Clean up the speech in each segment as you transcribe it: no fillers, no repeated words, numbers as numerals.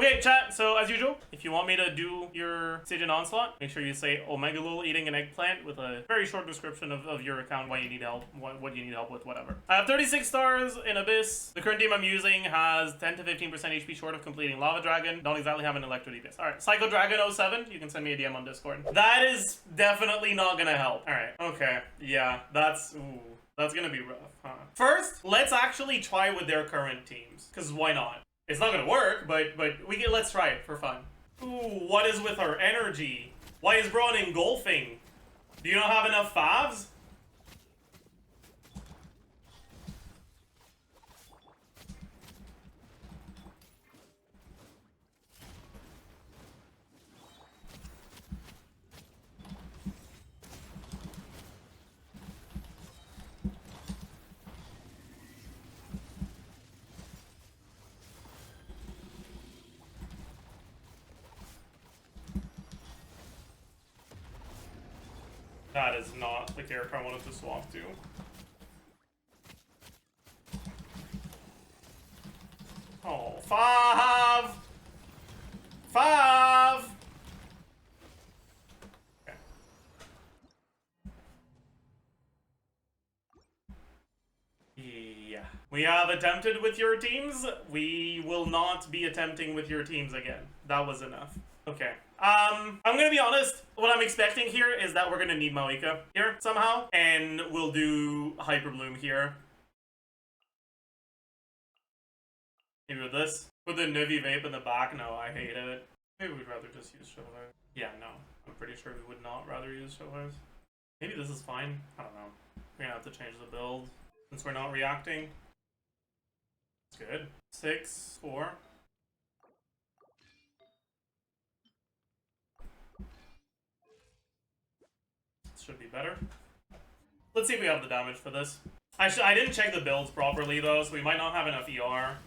Okay, chat, so as usual, if you want me to do your Stygian Onslaught, make sure you say Omega Lul eating an eggplant with a very short description of your account, why you need help, what you need help with, whatever. I have 36 stars in Abyss. The current team I'm using has 10 to 15% HP short of completing Lava Dragon. Don't exactly have an Electro DPS. Alright, Psycho Dragon 07, you can send me a DM on Discord. That is definitely not gonna help. Alright, okay, yeah, that's gonna be rough, huh? First, let's actually try with their current teams, because why not? It's not gonna work, but let's try it for fun. Ooh, what is with her energy? Why is Braun engulfing? Do you not have enough favs? That is not the character I wanted to swap to. Oh, Fav! Fav! Okay. Yeah. We have attempted with your teams. We will not be attempting with your teams again. That was enough. Okay. I'm gonna be honest, what I'm expecting here is that we're gonna need Malika here somehow, and we'll do Hyper Bloom here. Maybe with this. With the Nuvi Vape in the back, no, I hate it. Maybe we'd rather just use Showers. Yeah, no. I'm pretty sure we would not rather use Showers. Maybe this is fine. I don't know. We're gonna have to change the build since we're not reacting. It's good. 6, 4. Should be better. Let's see if we have the damage for this. I didn't check the builds properly though, so we might not have enough ER.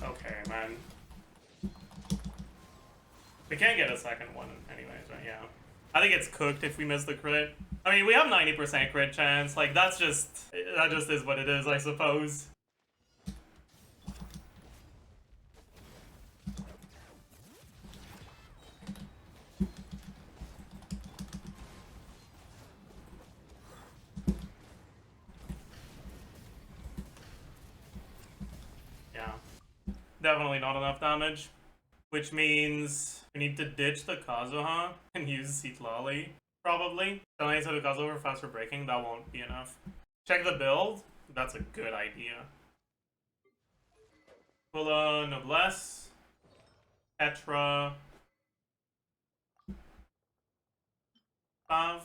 Okay, man. We can't get a second one anyways, right? Yeah. I think it's cooked if we miss the crit. I mean, we have 90% crit chance. Like, that just is what it is, I suppose. Definitely not enough damage, which means we need to ditch the Kazuha and use Citlali, probably. Telling us to the Kazuha for faster breaking, that won't be enough. Check the build, that's a good idea. Fulla, Noblesse, Petra, Fav.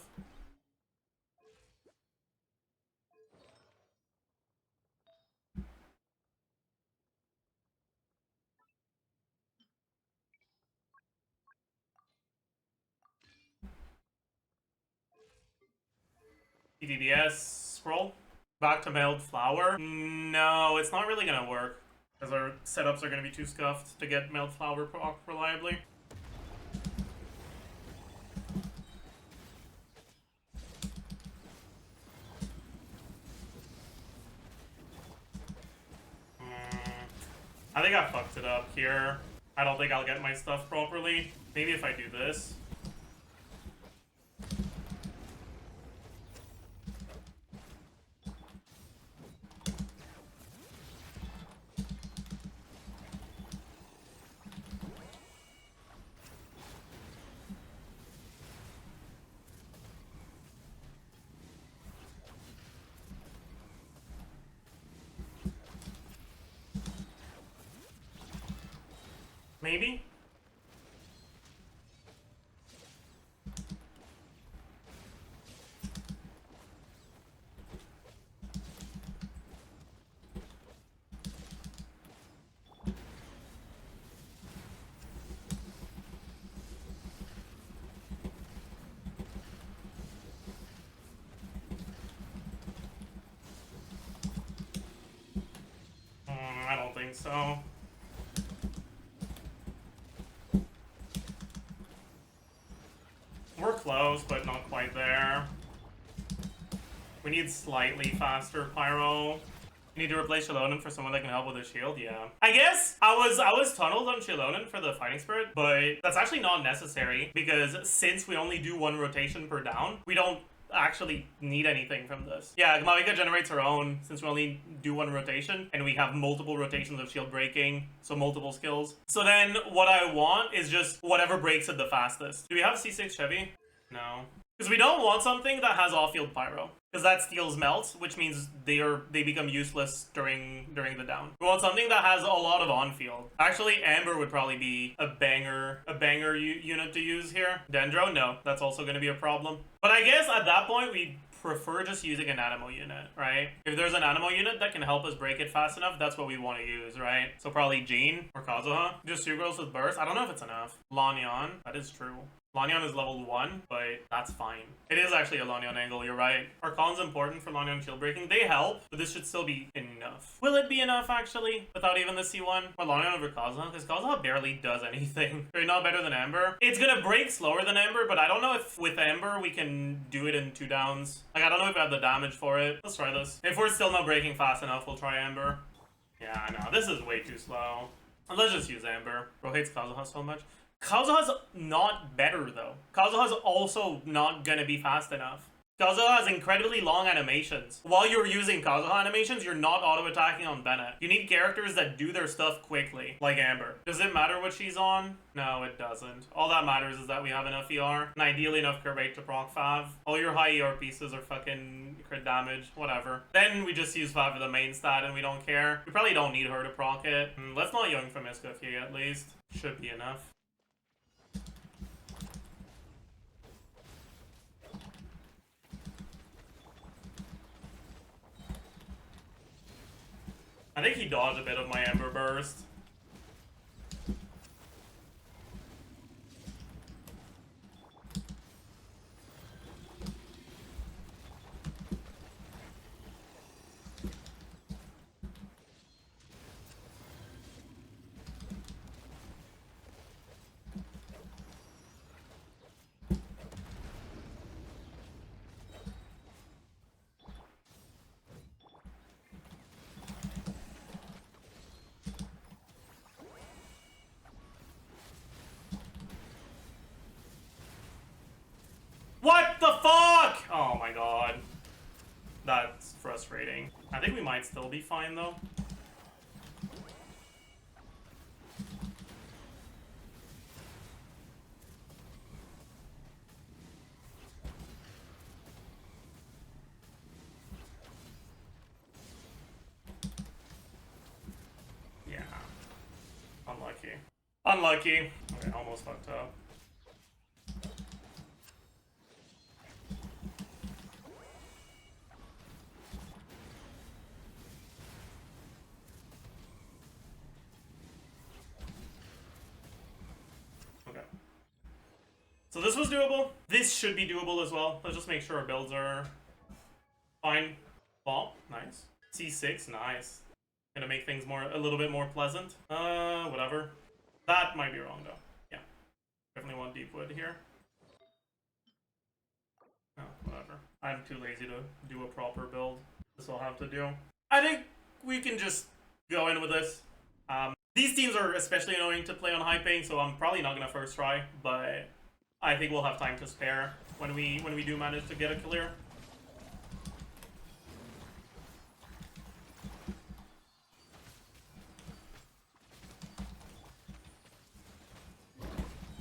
PDDS, scroll. Back to Mailed Flower. No, it's not really gonna work, because our setups are gonna be too scuffed to get Mailed Flower proc reliably. I think I fucked it up here. I don't think I'll get my stuff properly. Maybe if I do this. Maybe? I don't think so. We're close, but not quite there. We need slightly faster pyro. You need to replace Shilonen for someone that can help with a shield, yeah. I guess I was tunneled on Shilonen for the fighting spirit, but that's actually not necessary because since we only do 1 rotation per down, we don't actually need anything from this. Yeah, Malika generates her own since we only do 1 rotation and we have multiple rotations of shield breaking, so multiple skills. So then what I want is just whatever breaks it the fastest. Do we have C6 Chevy? No. Because we don't want something that has off-field pyro. Because that steals melts, which means they become useless during the down. We want something that has a lot of on-field. Actually, Amber would probably be a banger unit to use here. Dendro, no, that's also going to be a problem. But I guess at that point we prefer just using an animal unit, right? If there's an animal unit that can help us break it fast enough, that's what we want to use, right? So probably Jean or Kazuha. Just 2 girls with burst. I don't know if it's enough. Lanyan, that is true. Lanyan is level 1, but that's fine. It is actually a Lanyan angle, you're right. Archon's important for Lanyan shield breaking. They help, but this should still be enough. Will it be enough, actually, without even the C1? Or Lanyan over Kazuha? Because Kazuha barely does anything. They're not better than Amber. It's gonna break slower than Amber, but I don't know if with Amber we can do it in 2 downs. Like, I don't know if I have the damage for it. Let's try this. If we're still not breaking fast enough, we'll try Amber. Yeah, I know. This is way too slow. Let's just use Amber. Bro hates Kazuha so much. Kazuha's not better, though. Kazuha's also not gonna be fast enough. Kazuha has incredibly long animations. While you're using Kazuha animations, you're not auto-attacking on Bennett. You need characters that do their stuff quickly, like Amber. Does it matter what she's on? No, it doesn't. All that matters is that we have enough ER, and ideally enough crit rate to proc Fav. All your high ER pieces are fucking crit damage, whatever. Then we just use Fav for the main stat, and we don't care. We probably don't need her to proc it. Let's not Young from Iskafie, at least. Should be enough. I think he dodged a bit of my Ember Burst. What the fuck? Oh my god. That's frustrating. I think we might still be fine though. Yeah. Unlucky. Unlucky. Okay, almost fucked up. So this was doable. This should be doable as well. Let's just make sure our builds are fine. Ball, nice. C6, nice. Gonna make things a little bit more pleasant. Whatever. That might be wrong though. Yeah. Definitely want deep wood here. Oh, whatever. I'm too lazy to do a proper build. This will have to do. I think we can just go in with this. These teams are especially annoying to play on high ping, so I'm probably not gonna first try, but I think we'll have time to spare when we do manage to get a clear.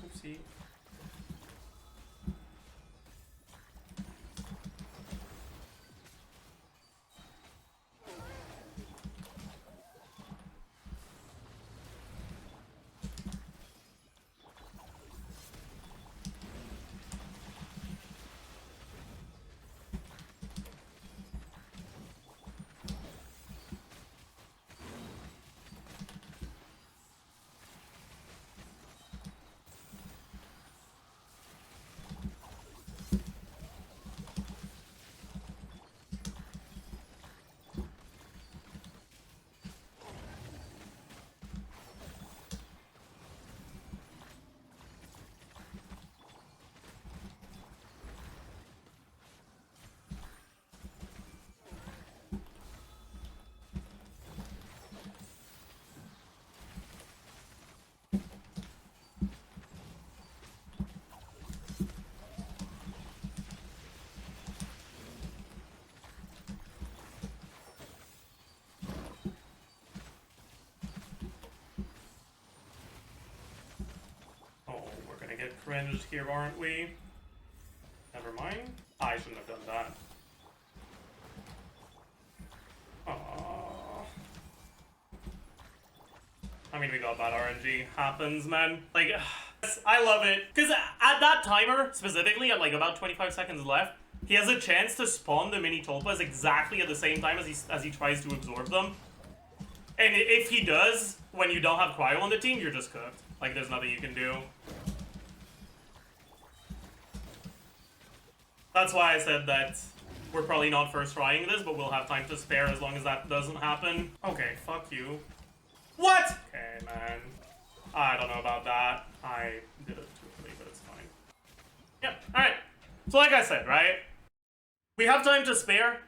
Oopsie. bit cringed here, aren't we? Never mind. I shouldn't have done that. Aww. I mean, we got bad RNG. Happens, man. Like, I love it. Because at that timer, specifically, at like about 25 seconds left, he has a chance to spawn the mini tulpas exactly at the same time as he tries to absorb them. And if he does, when you don't have cryo on the team, you're just cooked. Like, there's nothing you can do. That's why I said that we're probably not first trying this, but we'll have time to spare as long as that doesn't happen. Okay, fuck you. What? Okay, man. I don't know about that. I did it too early, but it's fine. Yep, alright. So like I said, right? We have time to spare,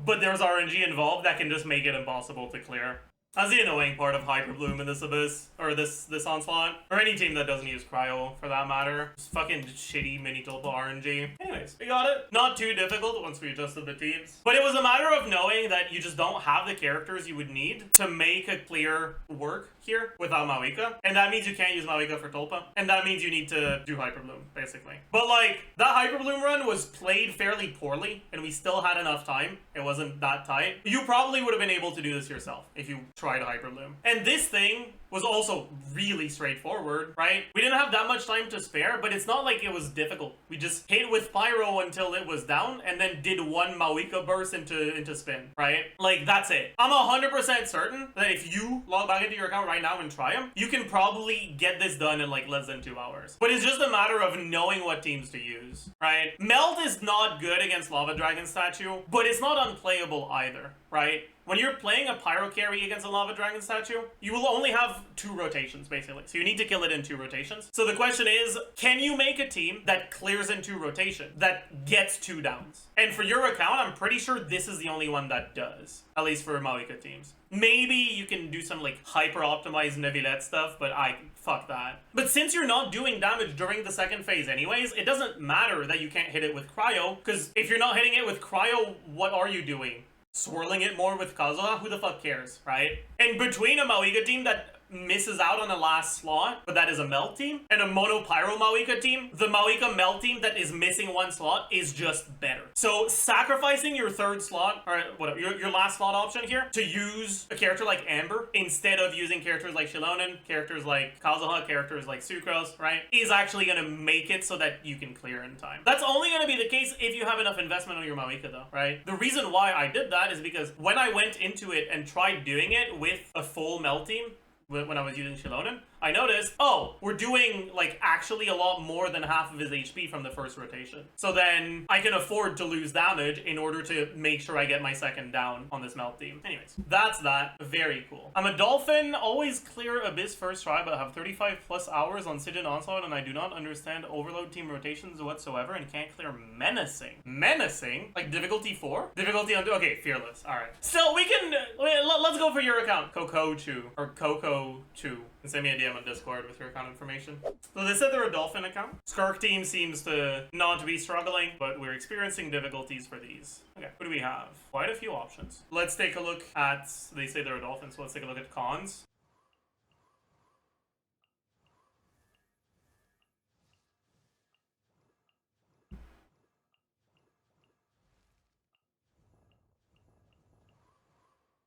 but there's RNG involved that can just make it impossible to clear. That's the annoying part of Hyperbloom in this Abyss, or this Onslaught, or any team that doesn't use Cryo, for that matter. Just fucking shitty mini tulpa RNG. Anyways, we got it. Not too difficult once we adjusted the teams. But it was a matter of knowing that you just don't have the characters you would need to make a clear work here without Mawika. And that means you can't use Mawika for Tulpa. And that means you need to do Hyperbloom, basically. But like, that Hyperbloom run was played fairly poorly, and we still had enough time. It wasn't that tight. You probably would have been able to do this yourself if you tried Hyperbloom. And this thing was also really straightforward, right? We didn't have that much time to spare, but it's not like it was difficult. We just hit with Pyro until it was down, and then did one Mawika burst into spin, right? Like, that's it. I'm 100% certain that if you log back into your account right now and try them, you can probably get this done in like less than 2 hours. But it's just a matter of knowing what teams to use, right? Melt is not good against Lava Dragon statue, but it's not unplayable either, right? When you're playing a Pyro carry against a Lava Dragon statue, you will only have 2 rotations, basically. So you need to kill it in 2 rotations. So the question is, can you make a team that clears in 2 rotations, that gets 2 downs? And for your account, I'm pretty sure this is the only one that does. At least for Mawika teams. Maybe you can do some like hyper-optimized Neuvillette stuff, but fuck that. But since you're not doing damage during the second phase anyways, it doesn't matter that you can't hit it with Cryo, because if you're not hitting it with Cryo, what are you doing? Swirling it more with Kazuha? Who the fuck cares, right? And between a Mawika team that misses out on the last slot, but that is a Melt team, and a Mono Pyro Mawika team, the Mawika Melt team that is missing 1 slot is just better. So sacrificing your 3rd slot, or whatever, your last slot option here, to use a character like Amber, instead of using characters like Shilonen, characters like Kazuha, characters like Sucrose, right, is actually gonna make it so that you can clear in time. That's only gonna be the case if you have enough investment on your Mawika though, right? The reason why I did that is because when I went into it and tried doing it with a full Melt team, when I was using Shilonen, I noticed, oh, we're doing like actually a lot more than half of his HP from the first rotation. So then I can afford to lose damage in order to make sure I get my 2nd down on this Melt team. Anyways, that's that. Very cool. I'm a Dolphin, always clear Abyss first try, but have 35+ hours on Stygian Onslaught, and I do not understand Overload team rotations whatsoever and can't clear Menacing. Menacing? Like difficulty 4? Difficulty on, okay, Fearless. All right. Still, we can, let's go for your account. Coco2, or Coco2. And send me a DM on Discord with your account information. So they said they're a Dolphin account. Skirk team seems to not be struggling, but we're experiencing difficulties for these. Okay, what do we have? Quite a few options. Let's take a look at, they say they're a Dolphin, so let's take a look at cons.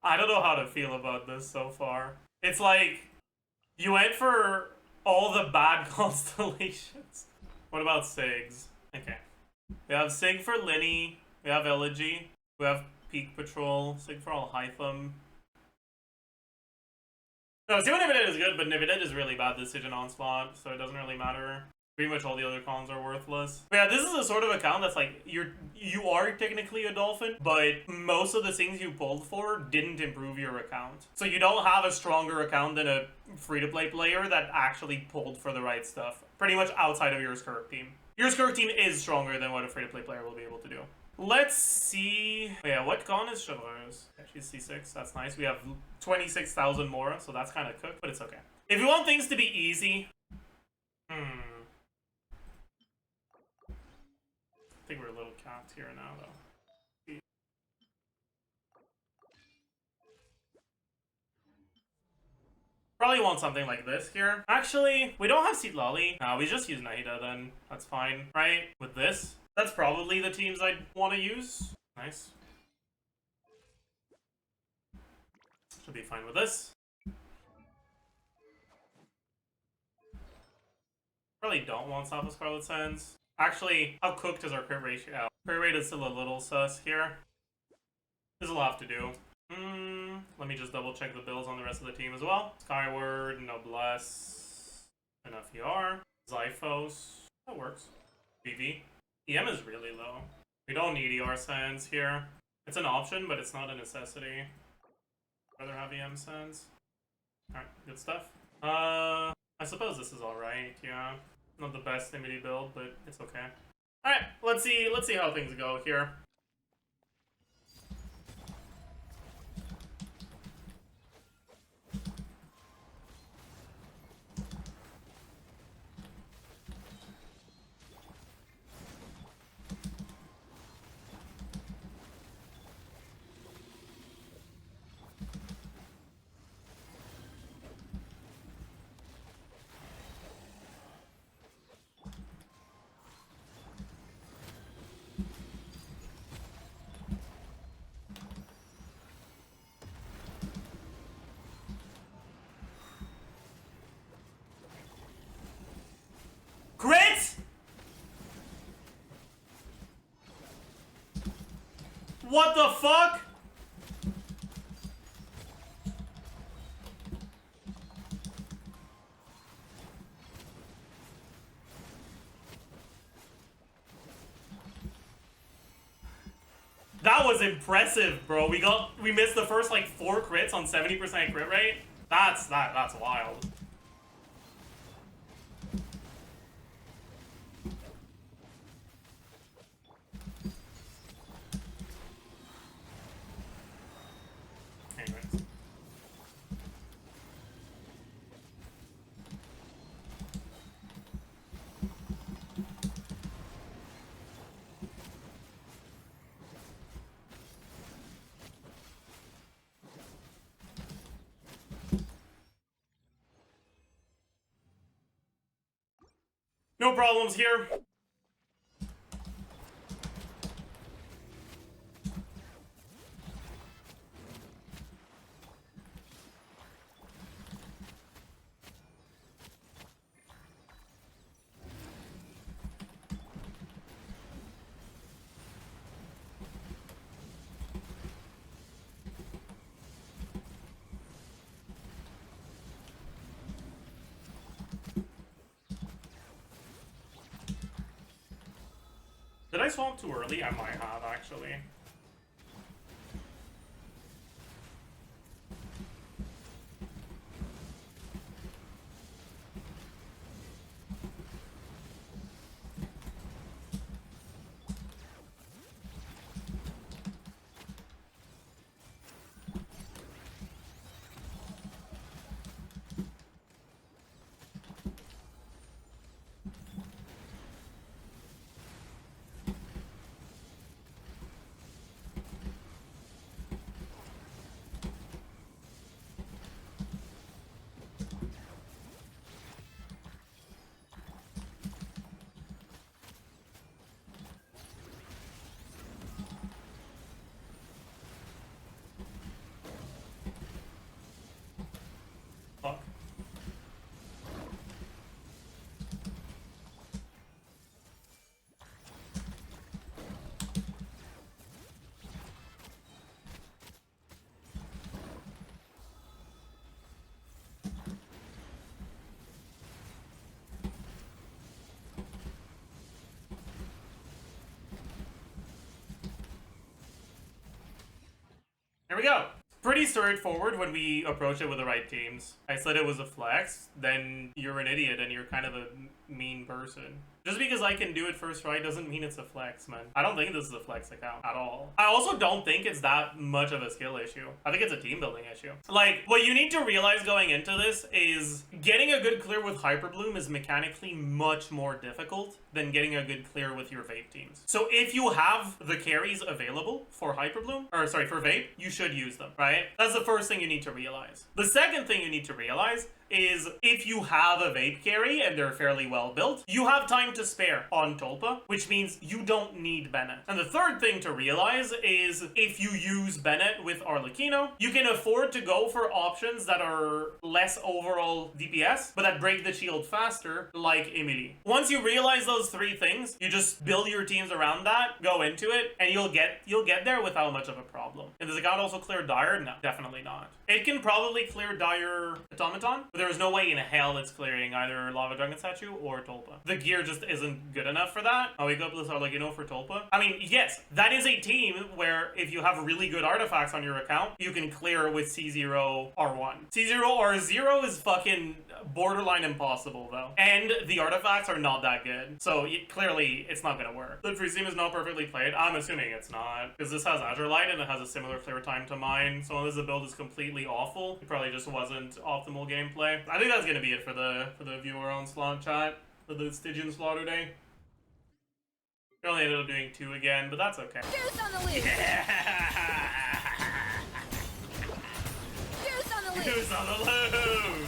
I don't know how to feel about this so far. It's like, you went for all the bad constellations. What about Sigs? Okay. We have Sig for Linny. We have Elegy. We have Peak Patrol. Sig for Alhaitham. No, Steven Nivedette is good, but Nivedette is really bad this Stygian Onslaught, so it doesn't really matter. Pretty much all the other cons are worthless. But yeah, this is a sort of account that's like, you are technically a Dolphin, but most of the things you pulled for didn't improve your account. So you don't have a stronger account than a free-to-play player that actually pulled for the right stuff. Pretty much outside of your Skirk team. Your Skirk team is stronger than what a free-to-play player will be able to do. Let's see. Oh yeah, what con is Chevreuse? Yeah, she's C6. That's nice. We have 26,000 more, so that's kind of cooked, but it's okay. If you want things to be easy, I think we're a little capped here now, though. Probably want something like this here. Actually, we don't have Seat Lolly. We just use Nahida then. That's fine, right? With this, that's probably the teams I'd want to use. Nice. Should be fine with this. Probably don't want Sapa Scarlet Sands. Actually, how cooked is our crit ratio? Crit rate is still a little sus here. There's a lot to do. Let me just double check the builds on the rest of the team as well. Skyward, Noblesse, enough ER. Zyphos, that works. BV. EM is really low. We don't need ER Sands here. It's an option, but it's not a necessity. I'd rather have EM Sands. Alright, good stuff. I suppose this is alright, yeah. Not the best MD build, but it's okay. Alright, let's see how things go here. Crit! What the fuck? That was impressive, bro. We missed the first like 4 crits on 70% crit rate. That's wild. Anyways. No problems here. Did I swamp too early? I might have, actually. Fuck. Here we go. Pretty straightforward when we approach it with the right teams. I said it was a flex, then you're an idiot and you're kind of a mean person. Just because I can do it first right doesn't mean it's a flex, man. I don't think this is a flex account at all. I also don't think it's that much of a skill issue. I think it's a team building issue. Like, what you need to realize going into this is getting a good clear with Hyperbloom is mechanically much more difficult than getting a good clear with your vape teams. So if you have the carries available for Hyperbloom, or sorry, for vape, you should use them, right? That's the first thing you need to realize. The second thing you need to realize is if you have a vape carry and they're fairly well built, you have time to spare on Tulpa, which means you don't need Bennett. And the third thing to realize is if you use Bennett with Arlecchino, you can afford to go for options that are less overall DPS, but that break the shield faster, like Emily. Once you realize those three things, you just build your teams around that, go into it, and you'll get there without much of a problem. And does the god also clear Dire? No, definitely not. It can probably clear Dire Automaton, but there's no way in hell it's clearing either Lava Dragon Statue or Tulpa. The gear just isn't good enough for that. I wake up with Arlecchino for Tulpa. I mean, yes, that is a team where if you have really good artifacts on your account, you can clear with C0 R1. C0 R0 is fucking borderline impossible though. And the artifacts are not that good. So clearly it's not gonna work. The free team is not perfectly played. I'm assuming it's not. Because this has Azure Light and it has a similar clear time to mine. So unless the build is completely awful, it probably just wasn't optimal gameplay. I think that's gonna be it for the Viewer Onslaught chat. For the Stygian Slaughter day. We only ended up doing 2 again, but that's okay. Deuce on the loose! Yeah! Deuce on the loose! Deuce on the loose!